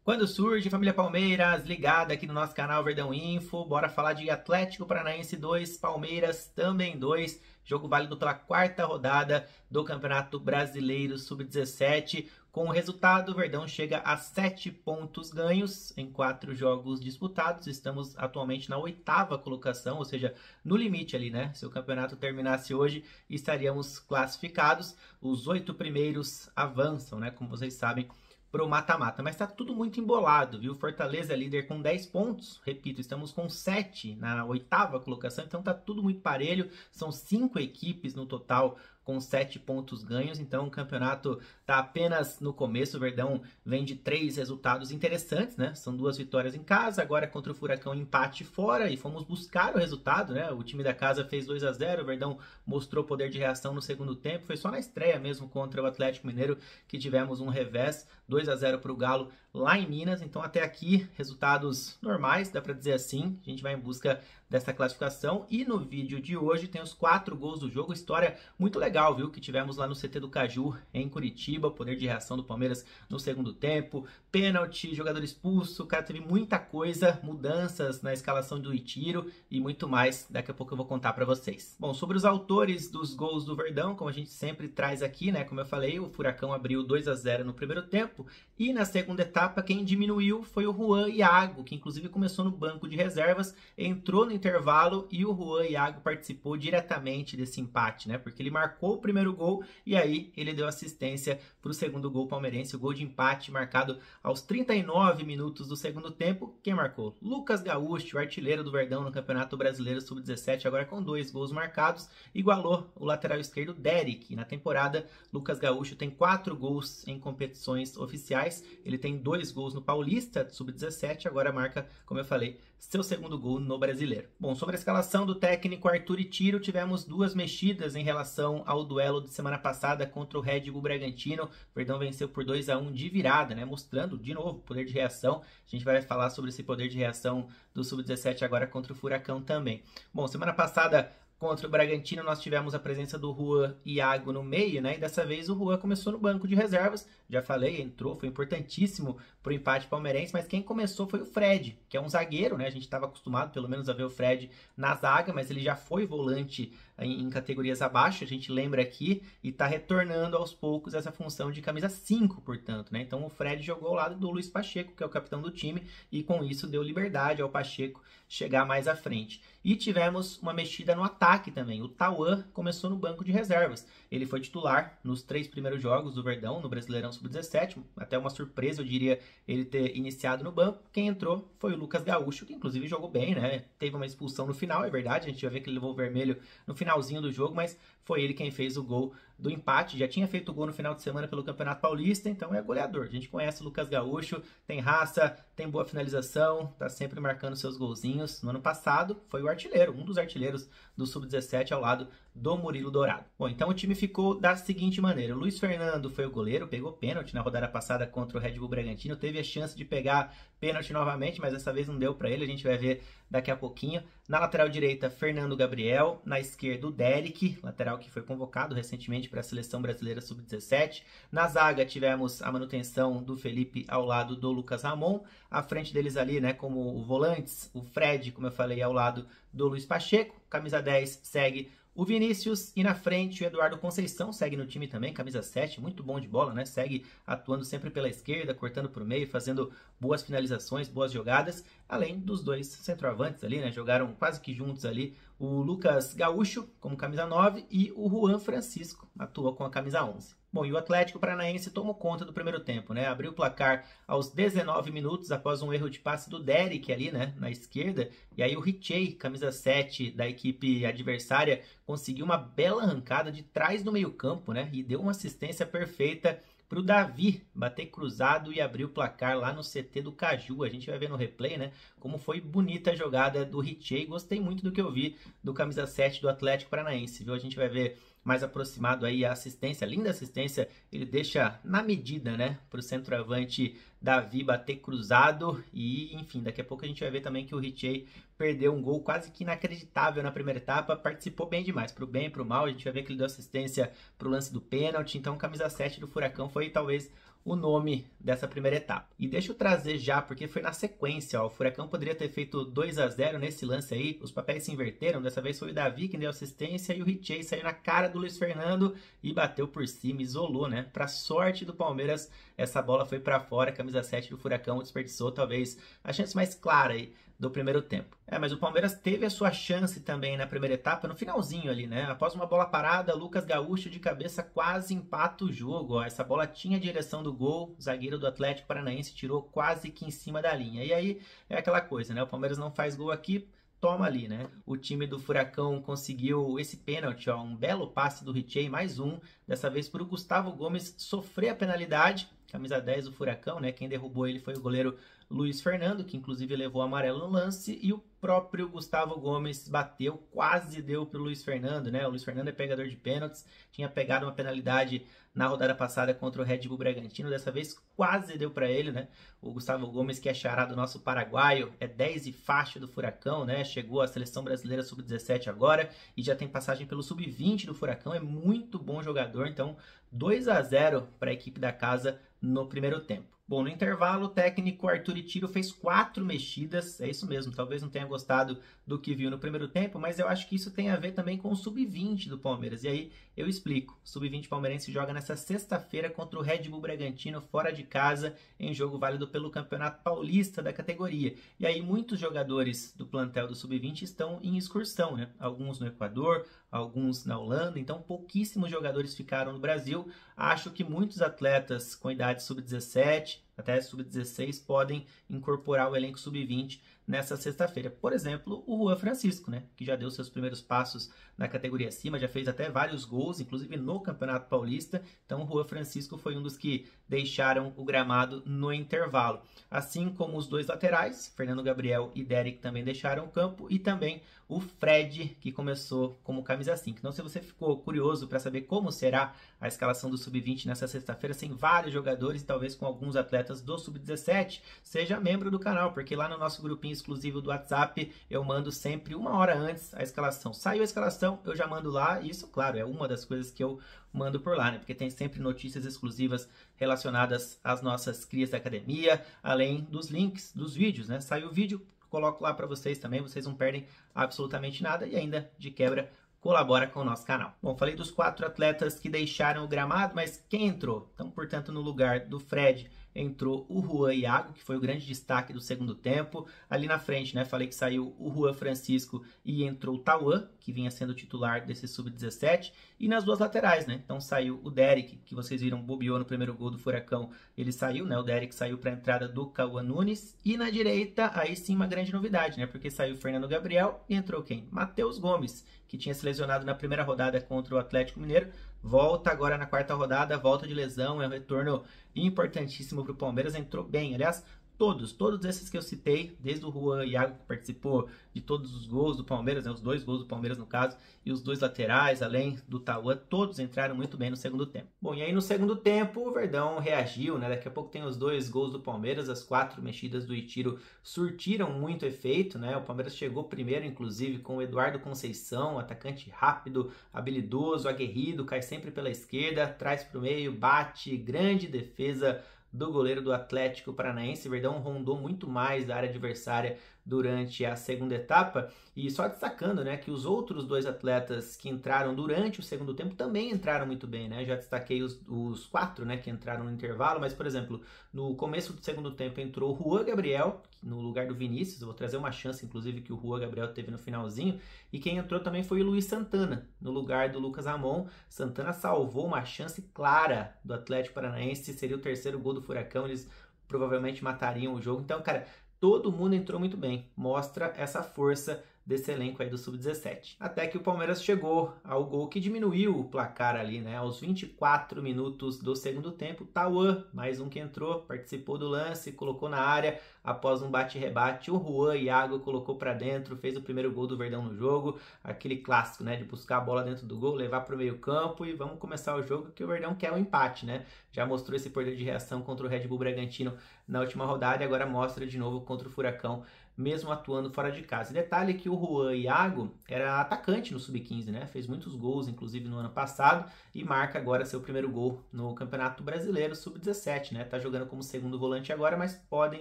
Quando surge, família Palmeiras, ligada aqui no nosso canal Verdão Info, bora falar de Atlético Paranaense 2, Palmeiras também 2, jogo válido pela quarta rodada do Campeonato Brasileiro Sub-17. Com o resultado, o Verdão chega a 7 pontos ganhos em 4 jogos disputados. Estamos atualmente na 8ª colocação, ou seja, no limite ali, né? Se o campeonato terminasse hoje, estaríamos classificados. Os 8 primeiros avançam, né? Como vocês sabem, para o mata-mata, mas está tudo muito embolado, viu? Fortaleza é líder com 10 pontos, repito, estamos com 7 na 8ª colocação, então está tudo muito parelho, são 5 equipes no total com 7 pontos ganhos, então o campeonato está apenas no começo. O Verdão vem de 3 resultados interessantes, né? São 2 vitórias em casa, agora contra o Furacão empate fora, e fomos buscar o resultado, né? O time da casa fez 2-0, o Verdão mostrou poder de reação no segundo tempo, foi só na estreia mesmo contra o Atlético Mineiro que tivemos um revés, 2-0 para o Galo lá em Minas. Então até aqui resultados normais, dá para dizer assim. A gente vai em busca dessa classificação, e no vídeo de hoje tem os 4 gols do jogo, história muito legal, viu, que tivemos lá no CT do Caju em Curitiba, o poder de reação do Palmeiras no segundo tempo, pênalti, jogador expulso, cara, teve muita coisa, mudanças na escalação do Itiro e muito mais, daqui a pouco eu vou contar para vocês. Bom, sobre os autores dos gols do Verdão, como a gente sempre traz aqui, né, como eu falei, o Furacão abriu 2-0 no primeiro tempo, e na segunda etapa quem diminuiu foi o Juan Iago, que inclusive começou no banco de reservas, entrou no intervalo, e o Juan Iago participou diretamente desse empate, né? Porque ele marcou o primeiro gol e aí ele deu assistência para o segundo gol palmeirense, o gol de empate marcado aos 39 minutos do segundo tempo. Quem marcou? Lucas Gaúcho, o artilheiro do Verdão no Campeonato Brasileiro Sub-17, agora com 2 gols marcados, igualou o lateral esquerdo Derek. Na temporada, Lucas Gaúcho tem 4 gols em competições oficiais, ele tem 2 gols no Paulista Sub-17, agora marca, como eu falei, seu segundo gol no Brasileiro. Bom, sobre a escalação do técnico Arthur Itiro, tivemos 2 mexidas em relação ao duelo de semana passada contra o Red Bull Bragantino. O Verdão venceu por 2-1 de virada, né? Mostrando de novo poder de reação. A gente vai falar sobre esse poder de reação do Sub-17 agora contra o Furacão também. Bom, semana passada contra o Bragantino nós tivemos a presença do Juan Iago no meio, né? E dessa vez o Juan começou no banco de reservas. Já falei, entrou, foi importantíssimo para o empate palmeirense, mas quem começou foi o Fred, que é um zagueiro, né? A gente estava acostumado pelo menos a ver o Fred na zaga, mas ele já foi volante em categorias abaixo, a gente lembra aqui, e está retornando aos poucos essa função de camisa 5, portanto, né? Então o Fred jogou ao lado do Luiz Pacheco, que é o capitão do time, e com isso deu liberdade ao Pacheco chegar mais à frente. E tivemos uma mexida no ataque também. O Tauan começou no banco de reservas. Ele foi titular nos 3 primeiros jogos do Verdão, no Brasileirão Sub-17. Até uma surpresa, eu diria, ele ter iniciado no banco. Quem entrou foi o Lucas Gaúcho, que inclusive jogou bem, né? Teve uma expulsão no final, é verdade. A gente vai ver que ele levou o vermelho no finalzinho do jogo, mas foi ele quem fez o gol do empate. Já tinha feito o gol no final de semana pelo Campeonato Paulista, então é goleador. A gente conhece o Lucas Gaúcho, tem raça, tem boa finalização, tá sempre marcando seus golzinhos. No ano passado foi o artilheiro, um dos artilheiros do Sub-17 ao lado do Murilo Dourado. Bom, então o time ficou da seguinte maneira: o Luiz Fernando foi o goleiro, pegou pênalti na rodada passada contra o Red Bull Bragantino, teve a chance de pegar pênalti novamente, mas dessa vez não deu para ele, a gente vai ver daqui a pouquinho. Na lateral direita, Fernando Gabriel, na esquerda o Derek, lateral que foi convocado recentemente para a Seleção Brasileira Sub-17. Na zaga tivemos a manutenção do Felipe ao lado do Lucas Ramon, à frente deles ali, né, como volantes, o Fred, como eu falei, ao lado do Luiz Pacheco, camisa 10 segue o Vinícius, e na frente o Eduardo Conceição segue no time também, camisa 7, muito bom de bola, né? Segue atuando sempre pela esquerda, cortando por meio, fazendo boas finalizações, boas jogadas, além dos 2 centroavantes ali, né? Jogaram quase que juntos ali, o Lucas Gaúcho como camisa 9 e o Juan Francisco atua com a camisa 11. Bom, e o Atlético Paranaense tomou conta do primeiro tempo, né? Abriu o placar aos 19 minutos após um erro de passe do Derek ali, né? Na esquerda. E aí o Richey, camisa 7 da equipe adversária, conseguiu uma bela arrancada de trás do meio-campo, né? E deu uma assistência perfeita para o Davi bater cruzado e abrir o placar lá no CT do Caju. A gente vai ver no replay, né, como foi bonita a jogada do Richey. Gostei muito do que eu vi do camisa 7 do Atlético Paranaense, viu? A gente vai ver mais aproximado aí a assistência, linda assistência, ele deixa na medida, né, para o centroavante Davi bater cruzado. E enfim, daqui a pouco a gente vai ver também que o Richey perdeu um gol quase que inacreditável na primeira etapa, participou bem demais, pro bem e pro mal. A gente vai ver que ele deu assistência pro lance do pênalti. Então camisa 7 do Furacão foi talvez o nome dessa primeira etapa. E deixa eu trazer já, porque foi na sequência, ó, o Furacão poderia ter feito 2-0 nesse lance aí, os papéis se inverteram, dessa vez foi o Davi quem deu assistência e o Richey saiu na cara do Luiz Fernando e bateu por cima, isolou, né? Pra sorte do Palmeiras, essa bola foi pra fora, camisa 7 do Furacão desperdiçou talvez a chance mais clara aí do primeiro tempo. Mas o Palmeiras teve a sua chance também na primeira etapa, no finalzinho ali, né? Após uma bola parada, Lucas Gaúcho de cabeça quase empata o jogo. Ó. Essa bola tinha a direção do gol, o zagueiro do Atlético Paranaense tirou quase que em cima da linha. E aí é aquela coisa, né? O Palmeiras não faz gol aqui, toma ali, né? O time do Furacão conseguiu esse pênalti, ó, um belo passe do Richey, mais um, dessa vez para o Gustavo Gomes sofrer a penalidade, camisa 10 do Furacão, né? Quem derrubou ele foi o goleiro Luiz Fernando, que inclusive levou amarelo no lance, e o próprio Gustavo Gomes bateu, quase deu para o Luiz Fernando, né? O Luiz Fernando é pegador de pênaltis, tinha pegado uma penalidade na rodada passada contra o Red Bull Bragantino, dessa vez quase deu para ele, né? O Gustavo Gomes, que é xará do nosso paraguaio, é 10 e faixa do Furacão, né? Chegou à seleção brasileira sub-17 agora e já tem passagem pelo sub-20 do Furacão, é muito bom jogador, então 2-0 para a equipe da casa no primeiro tempo. Bom, no intervalo, o técnico Arthur Tiro fez 4 mexidas, é isso mesmo, talvez não tenha gostado do que viu no primeiro tempo, mas eu acho que isso tem a ver também com o sub-20 do Palmeiras, e aí eu explico. O sub-20 palmeirense joga nessa sexta-feira contra o Red Bull Bragantino, fora de casa, em jogo válido pelo Campeonato Paulista da categoria. E aí muitos jogadores do plantel do sub-20 estão em excursão, né? Alguns no Equador, alguns na Holanda, então pouquíssimos jogadores ficaram no Brasil. Acho que muitos atletas com idade sub-17, até sub-16, podem incorporar o elenco sub-20 nessa sexta-feira. Por exemplo, o Juan Francisco, né, que já deu seus primeiros passos na categoria acima, já fez até vários gols, inclusive no Campeonato Paulista. Então o Juan Francisco foi um dos que deixaram o gramado no intervalo. Assim como os dois laterais, Fernando Gabriel e Derek, também deixaram o campo, e também o Fred, que começou como camisa 5. Então, se você ficou curioso para saber como será a escalação do Sub-20 nessa sexta-feira, sem vários jogadores e talvez com alguns atletas do Sub-17, seja membro do canal, porque lá no nosso grupinho exclusivo do WhatsApp, eu mando sempre 1 hora antes a escalação. Saiu a escalação, eu já mando lá, e isso, claro, é uma das coisas que eu mando por lá, né? Porque tem sempre notícias exclusivas relacionadas às nossas crias da academia, além dos links dos vídeos, né? Saiu o vídeo, coloco lá para vocês também, vocês não perdem absolutamente nada e ainda, de quebra, colabora com o nosso canal. Bom, falei dos 4 atletas que deixaram o gramado, mas quem entrou? Então, portanto, no lugar do Fred, entrou o Juan Iago, que foi o grande destaque do segundo tempo. Ali na frente, né, falei que saiu o Juan Francisco e entrou o Tauan, que vinha sendo titular desse sub-17. E nas duas laterais, né? Então saiu o Derek, que vocês viram, bobeou no primeiro gol do Furacão. Ele saiu, né? O Derek saiu para a entrada do Cauã Nunes. E na direita, aí sim uma grande novidade, né? Porque saiu o Fernando Gabriel e entrou quem? Matheus Gomes, que tinha se lesionado na primeira rodada contra o Atlético Mineiro. Volta agora na quarta rodada, volta de lesão, é um retorno importantíssimo para o Palmeiras, entrou bem, aliás, todos esses que eu citei, desde o Juan Iago, que participou de todos os gols do Palmeiras, né, os 2 gols do Palmeiras no caso, e os 2 laterais, além do Tauan, todos entraram muito bem no segundo tempo. Bom, e aí no segundo tempo o Verdão reagiu, né, daqui a pouco tem os 2 gols do Palmeiras, as 4 mexidas do Tiro surtiram muito efeito, né, o Palmeiras chegou primeiro, inclusive, com o Eduardo Conceição, atacante rápido, habilidoso, aguerrido, cai sempre pela esquerda, traz para o meio, bate, grande defesa do goleiro do Atlético Paranaense. O Verdão rondou muito mais da área adversária durante a segunda etapa, e só destacando, né, que os outros 2 atletas que entraram durante o segundo tempo também entraram muito bem, né, já destaquei os 4, né, que entraram no intervalo, mas, por exemplo, no começo do segundo tempo entrou o Juan Gabriel, no lugar do Vinícius, eu vou trazer uma chance, inclusive, que o Juan Gabriel teve no finalzinho, e quem entrou também foi o Luiz Santana, no lugar do Lucas Ramon. Santana salvou uma chance clara do Atlético Paranaense, seria o 3º gol do Furacão, eles provavelmente matariam o jogo, então, cara, todo mundo entrou muito bem, mostra essa força desse elenco aí do Sub-17. Até que o Palmeiras chegou ao gol que diminuiu o placar ali, né? Aos 24 minutos do segundo tempo, Tauan, mais um que entrou, participou do lance, colocou na área, após um bate-rebate, o Juan Iago colocou para dentro, fez o primeiro gol do Verdão no jogo, aquele clássico, né? De buscar a bola dentro do gol, levar para o meio campo e vamos começar o jogo, que o Verdão quer um empate, né? Já mostrou esse poder de reação contra o Red Bull Bragantino na última rodada e agora mostra de novo contra o Furacão, mesmo atuando fora de casa. E detalhe que o Juan Iago era atacante no Sub-15, né? Fez muitos gols, inclusive no ano passado, e marca agora seu primeiro gol no Campeonato Brasileiro Sub-17, né? Tá jogando como segundo volante agora, mas podem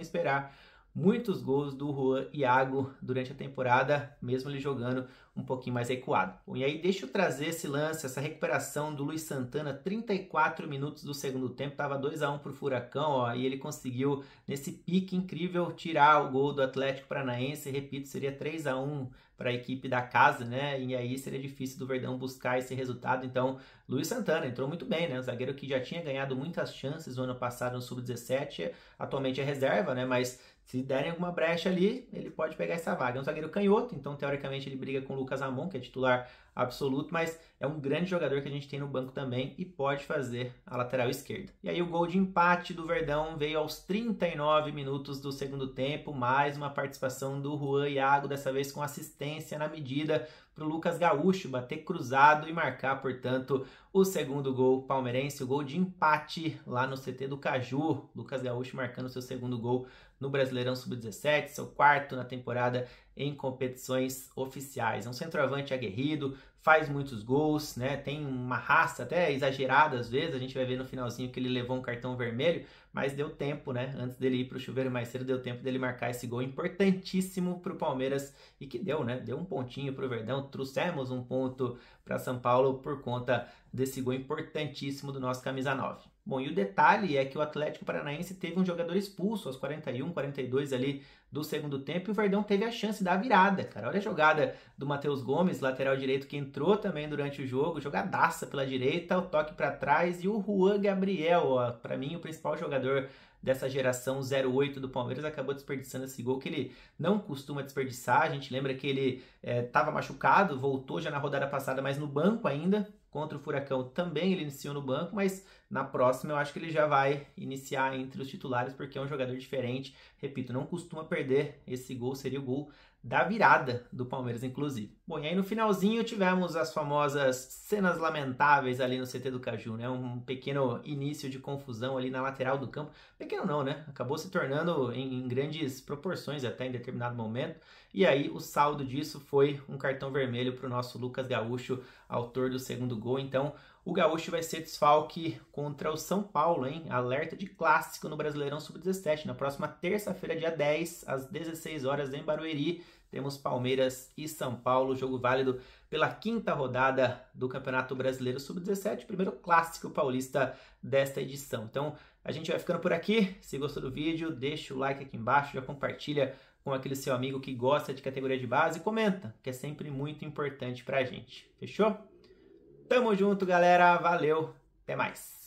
esperar muitos gols do Juan Iago durante a temporada, mesmo ele jogando um pouquinho mais recuado. Bom, e aí deixa eu trazer esse lance, essa recuperação do Luiz Santana, 34 minutos do segundo tempo, estava 2-1 para o Furacão, ó, e ele conseguiu, nesse pique incrível, tirar o gol do Atlético Paranaense, repito, seria 3-1 para a equipe da casa, né? E aí seria difícil do Verdão buscar esse resultado. Então, Luiz Santana entrou muito bem, né? O zagueiro que já tinha ganhado muitas chances no ano passado no Sub-17, atualmente é reserva, né? Mas se derem alguma brecha ali, ele pode pegar essa vaga. É um zagueiro canhoto, então teoricamente ele briga com o Lucas Ramon, que é titular absoluto, mas é um grande jogador que a gente tem no banco também e pode fazer a lateral esquerda. E aí o gol de empate do Verdão veio aos 39 minutos do segundo tempo, mais uma participação do Juan Iago, dessa vez com assistência na medida para o Lucas Gaúcho bater cruzado e marcar, portanto, o segundo gol palmeirense, o gol de empate lá no CT do Caju. Lucas Gaúcho marcando seu segundo gol no Brasileirão Sub-17, seu quarto na temporada em competições oficiais. É um centroavante aguerrido, faz muitos gols, né? Tem uma raça até exagerada às vezes, a gente vai ver no finalzinho que ele levou um cartão vermelho, mas deu tempo, né? Antes dele ir para o chuveiro mais cedo, deu tempo dele marcar esse gol importantíssimo para o Palmeiras e que deu, né? Deu um pontinho para o Verdão, trouxemos um ponto para São Paulo por conta desse gol importantíssimo do nosso camisa 9. Bom, e o detalhe é que o Atlético Paranaense teve um jogador expulso aos 41, 42 ali do segundo tempo e o Verdão teve a chance da virada, cara. Olha a jogada do Matheus Gomes, lateral direito, que entrou também durante o jogo, jogadaça pela direita, o toque para trás e o Juan Gabriel, ó, para mim o principal jogador dessa geração 08 do Palmeiras, acabou desperdiçando esse gol que ele não costuma desperdiçar. A gente lembra que ele estava machucado, voltou já na rodada passada, mas no banco ainda. Contra o Furacão também ele iniciou no banco, mas na próxima eu acho que ele já vai iniciar entre os titulares porque é um jogador diferente. Repito, não costuma perder. Esse gol seria o gol da virada do Palmeiras, inclusive. Bom, e aí no finalzinho tivemos as famosas cenas lamentáveis ali no CT do Caju, né? Um pequeno início de confusão ali na lateral do campo. Pequeno não, né? Acabou se tornando em grandes proporções até em determinado momento. E aí o saldo disso foi um cartão vermelho para o nosso Lucas Gaúcho, autor do segundo gol. Então o Gaúcho vai ser desfalque contra o São Paulo, hein? Alerta de clássico no Brasileirão Sub-17. Na próxima terça-feira, dia 10, às 16 horas em Barueri, temos Palmeiras e São Paulo, jogo válido pela quinta rodada do Campeonato Brasileiro Sub-17, primeiro clássico paulista desta edição. Então a gente vai ficando por aqui. Se gostou do vídeo, deixa o like aqui embaixo, já compartilha com aquele seu amigo que gosta de categoria de base e comenta, que é sempre muito importante pra gente. Fechou? Tamo junto, galera. Valeu. Até mais.